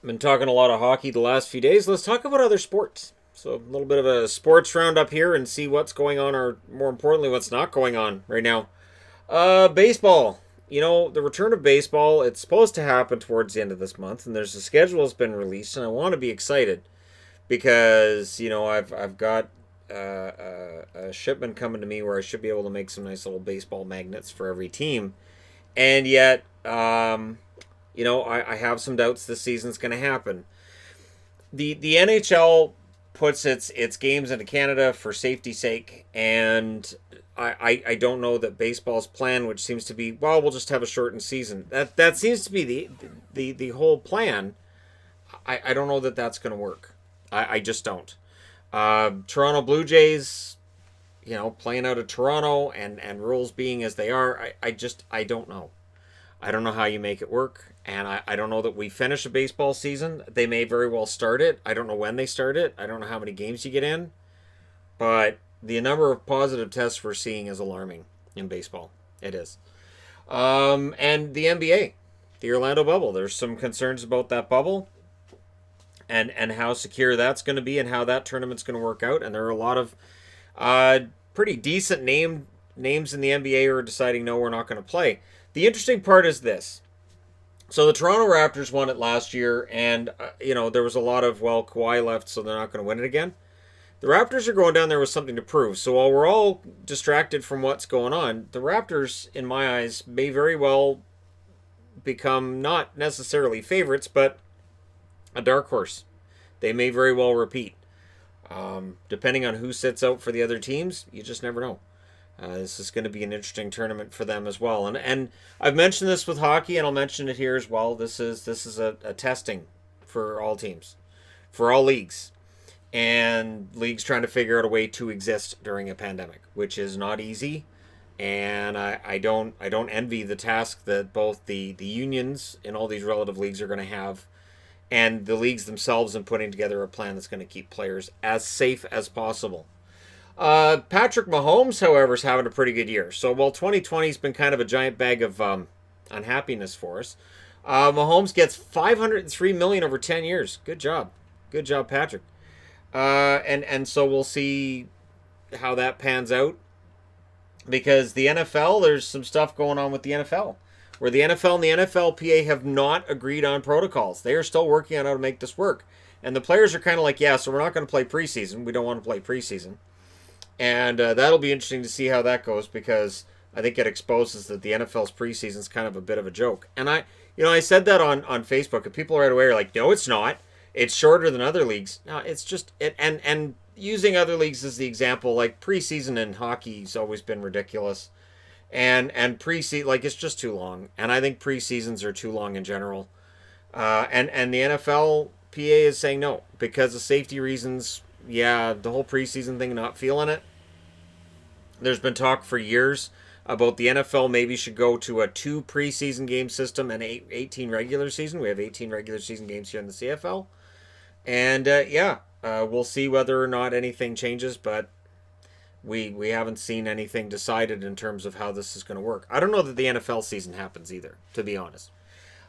Been talking a lot of hockey the last few days. Let's talk about other sports. So, a little bit of a sports roundup here and see what's going on, or more importantly, what's not going on right now. Baseball. The return of baseball, it's supposed to happen towards the end of this month, and there's a schedule that's been released, and I want to be excited because, I've got a shipment coming to me where I should be able to make some nice little baseball magnets for every team. And yet, I have some doubts this season's going to happen. The NHL puts its games into Canada for safety's sake, and I don't know that baseball's plan, which seems to be, well, we'll just have a shortened season. That seems to be the whole plan. I don't know that that's going to work. I just don't. Toronto Blue Jays, playing out of Toronto and rules being as they are, I don't know. I don't know how you make it work. And I don't know that we finish a baseball season. They may very well start it. I don't know when they start it. I don't know how many games you get in. But the number of positive tests we're seeing is alarming in baseball. It is. And the NBA, the Orlando bubble. There's some concerns about that bubble and how secure that's going to be and how that tournament's going to work out. And there are a lot of pretty decent names in the NBA who are deciding, no, we're not going to play. The interesting part is this. So the Toronto Raptors won it last year, and there was a lot of, well, Kawhi left, so they're not going to win it again. The Raptors are going down there with something to prove. So while we're all distracted from what's going on, the Raptors, in my eyes, may very well become not necessarily favorites, but a dark horse. They may very well repeat. Depending on who sits out for the other teams, you just never know. This is going to be an interesting tournament for them as well. And I've mentioned this with hockey, and I'll mention it here as well. This is a testing for all teams, for all leagues, and leagues trying to figure out a way to exist during a pandemic, which is not easy. And I don't envy the task that both the unions in all these relative leagues are going to have, and the leagues themselves in putting together a plan that's going to keep players as safe as possible. Patrick Mahomes, however, is having a pretty good year. So while 2020 has been kind of a giant bag of unhappiness for us, Mahomes gets $503 million over 10 years. Good job, Patrick. And so we'll see how that pans out, because the NFL, there's some stuff going on with the NFL, where the NFL and the NFLPA have not agreed on protocols. They are still working on how to make this work, and the players are kind of like, yeah, so we're not going to play preseason. We don't want to play preseason. And that'll be interesting to see how that goes, because I think it exposes that the NFL's preseason is kind of a bit of a joke. And I said that on Facebook, and people right away are like, no, it's not. It's shorter than other leagues. No, it's just it. And using other leagues as the example, like preseason in hockey's always been ridiculous, and preseason, like, it's just too long. And I think preseasons are too long in general. And the NFLPA is saying no because of safety reasons. Yeah, the whole preseason thing, not feeling it. There's been talk for years about the NFL maybe should go to a 2 preseason game system and 18 regular season. We have 18 regular season games here in the CFL. And we'll see whether or not anything changes, but we haven't seen anything decided in terms of how this is going to work. I don't know that the NFL season happens either, to be honest.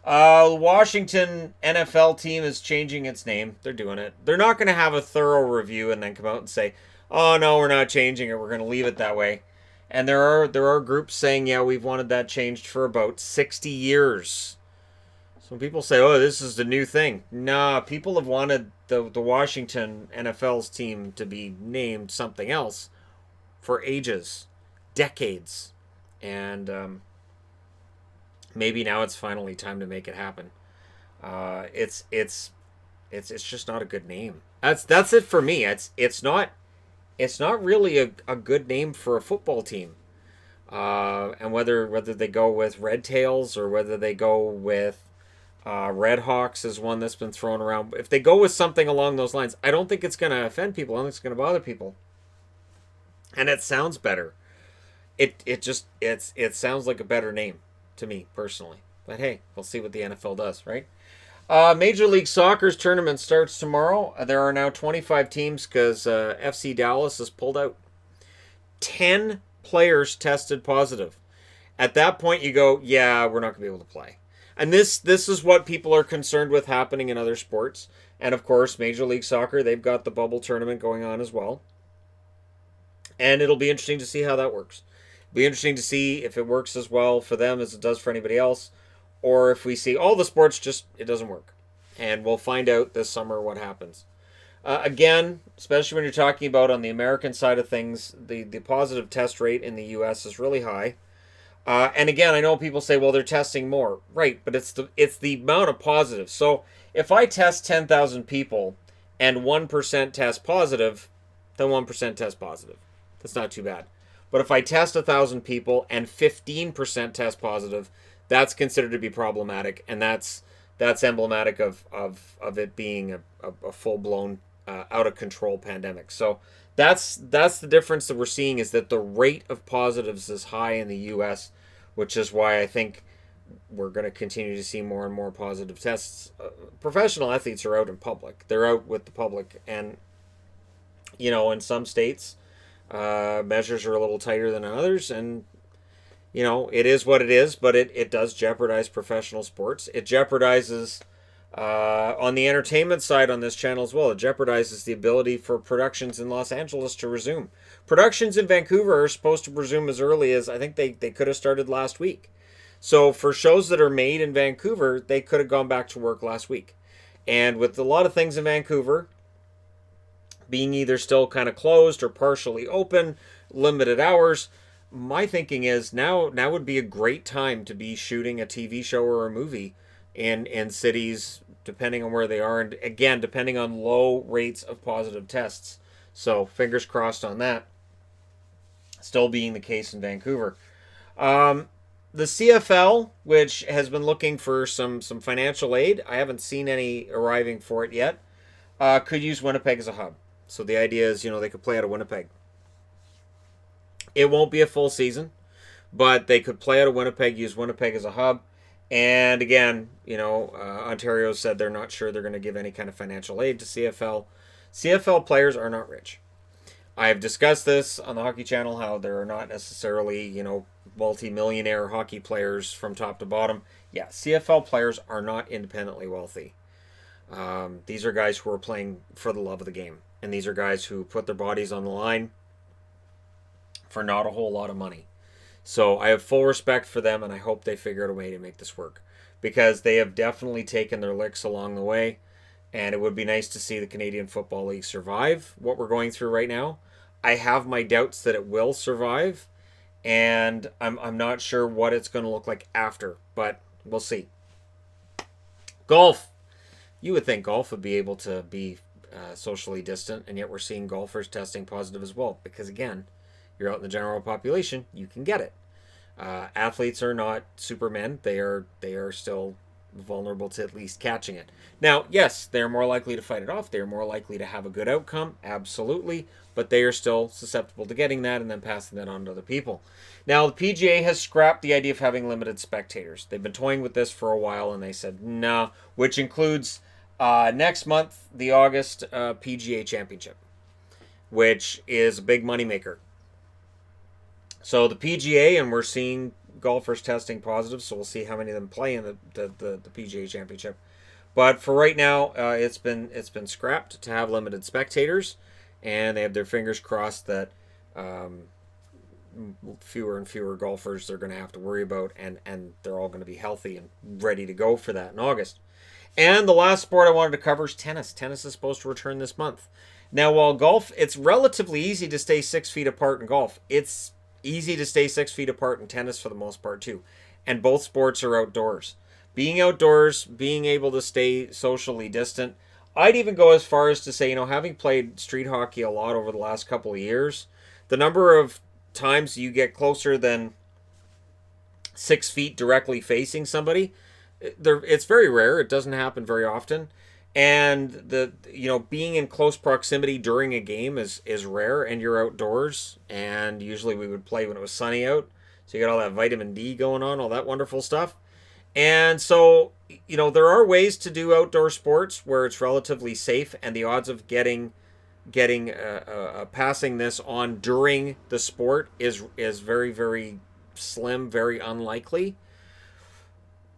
Washington NFL team is changing its name. They're doing it. They're not going to have a thorough review and then come out and say, "Oh no, we're not changing it. We're going to leave it that way." And there are groups saying, "Yeah, we've wanted that changed for about 60 years." So people say, "Oh, this is the new thing." Nah, people have wanted the Washington NFL's team to be named something else for ages, decades, and maybe now it's finally time to make it happen. It's just not a good name. That's it for me. It's not really a good name for a football team. And whether they go with Red Tails or whether they go with Red Hawks is one that's been thrown around. If they go with something along those lines, I don't think it's going to offend people. I don't think it's going to bother people. And it sounds better. It sounds like a better name to me personally. But hey, we'll see what the NFL does, right? Major League Soccer's tournament starts tomorrow. There are now 25 teams because FC Dallas has pulled out. 10 players tested positive. At that point, you go, yeah, we're not going to be able to play. And this is what people are concerned with happening in other sports. And of course, Major League Soccer, they've got the bubble tournament going on as well. And it'll be interesting to see how that works. It'll be interesting to see if it works as well for them as it does for anybody else, or if we see all the sports just it doesn't work. And we'll find out this summer what happens. Again, especially when you're talking about on the American side of things, the positive test rate in the U.S. is really high. And again, I know people say, well, they're testing more, right? But it's the amount of positives. So if I test 10,000 people and 1% test positive, then 1% test positive. That's not too bad. But if I test 1,000 people and 15% test positive, that's considered to be problematic, and that's emblematic of it being a full blown out of control pandemic. So that's the difference that we're seeing, is that the rate of positives is high in the U.S., which is why I think we're going to continue to see more and more positive tests. Professional athletes are out in public; they're out with the public, and in some states, measures are a little tighter than others, and it is what it is, but it does jeopardize professional sports. It jeopardizes, on the entertainment side on this channel as well, it jeopardizes the ability for productions in Los Angeles to resume. Productions in Vancouver are supposed to resume as early as, I think they could have started last week. So for shows that are made in Vancouver, they could have gone back to work last week. And with a lot of things in Vancouver being either still kind of closed or partially open, limited hours, my thinking is now would be a great time to be shooting a TV show or a movie in cities, depending on where they are, and again, depending on low rates of positive tests. So fingers crossed on that. Still being the case in Vancouver. The CFL, which has been looking for some financial aid, I haven't seen any arriving for it yet, could use Winnipeg as a hub. So the idea is, they could play out of Winnipeg. It won't be a full season, but they could play out of Winnipeg, use Winnipeg as a hub. And again, Ontario said they're not sure they're going to give any kind of financial aid to CFL. CFL players are not rich. I've discussed this on the Hockey Channel, how there are not necessarily, multi-millionaire hockey players from top to bottom. Yeah, CFL players are not independently wealthy. These are guys who are playing for the love of the game. And these are guys who put their bodies on the line for not a whole lot of money. So I have full respect for them, and I hope they figure out a way to make this work, because they have definitely taken their licks along the way, and it would be nice to see the Canadian Football League survive what we're going through right now. I have my doubts that it will survive, and I'm not sure what it's going to look like after, but we'll see. Golf. You would think golf would be able to be socially distant, and yet we're seeing golfers testing positive as well, because again, you're out in the general population, you can get it. Athletes are not supermen. They are still vulnerable to at least catching it. Now, yes, they're more likely to fight it off. They're more likely to have a good outcome, absolutely, but they are still susceptible to getting that and then passing that on to other people. Now, the PGA has scrapped the idea of having limited spectators. They've been toying with this for a while, and they said no, which includes next month, the August PGA Championship, which is a big moneymaker. So the PGA, and we're seeing golfers testing positive, so we'll see how many of them play in the PGA Championship. But for right now, it's been scrapped to have limited spectators, and they have their fingers crossed that fewer and fewer golfers they're going to have to worry about, and they're all going to be healthy and ready to go for that in August. And the last sport I wanted to cover is tennis. Tennis is supposed to return this month. Now, while golf, it's relatively easy to stay 6 feet apart in golf. It's easy to stay 6 feet apart in tennis for the most part too. And both sports are outdoors. Being outdoors, being able to stay socially distant. I'd even go as far as to say, having played street hockey a lot over the last couple of years, the number of times you get closer than 6 feet directly facing somebody, it's very rare. It doesn't happen very often. And being in close proximity during a game is rare, and you're outdoors, and usually we would play when it was sunny out, so you got all that vitamin D going on, all that wonderful stuff. And so there are ways to do outdoor sports where it's relatively safe, and the odds of getting passing this on during the sport is very, very slim, very unlikely.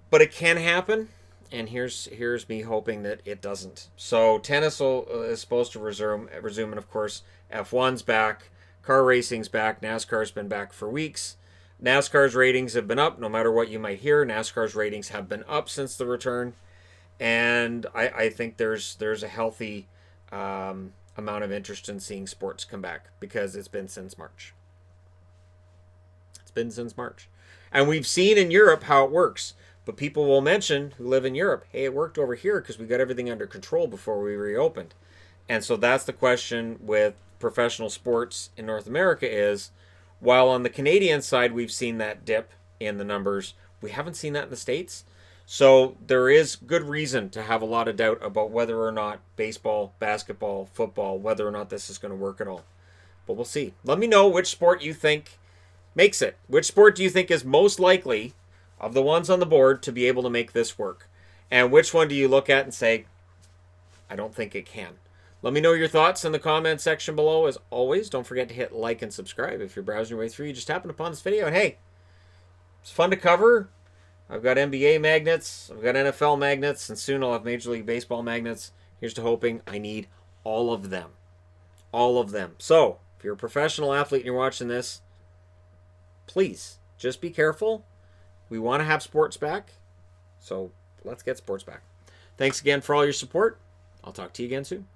But it can happen, and here's me hoping that it doesn't. So tennis is supposed to resume, and of course F1's back, car racing's back, NASCAR's been back for weeks. NASCAR's ratings have been up, no matter what you might hear. NASCAR's ratings have been up since the return, and I think there's a healthy amount of interest in seeing sports come back because it's been since March. It's been since March, and we've seen in Europe how it works. But people will mention who live in Europe, hey, it worked over here because we got everything under control before we reopened. And so that's the question with professional sports in North America is, while on the Canadian side we've seen that dip in the numbers, we haven't seen that in the States. So there is good reason to have a lot of doubt about whether or not baseball, basketball, football, whether or not this is going to work at all. But we'll see. Let me know which sport you think makes it. Which sport do you think is most likely of the ones on the board to be able to make this work? And which one do you look at and say, I don't think it can? Let me know your thoughts in the comment section below. As always, don't forget to hit like and subscribe. If you're browsing your way through, you just happened upon this video, and hey, it's fun to cover. I've got NBA magnets, I've got NFL magnets, and soon I'll have Major League Baseball magnets. Here's to hoping I need all of them. All of them. So, if you're a professional athlete and you're watching this, please, just be careful. We want to have sports back, so let's get sports back. Thanks again for all your support. I'll talk to you again soon.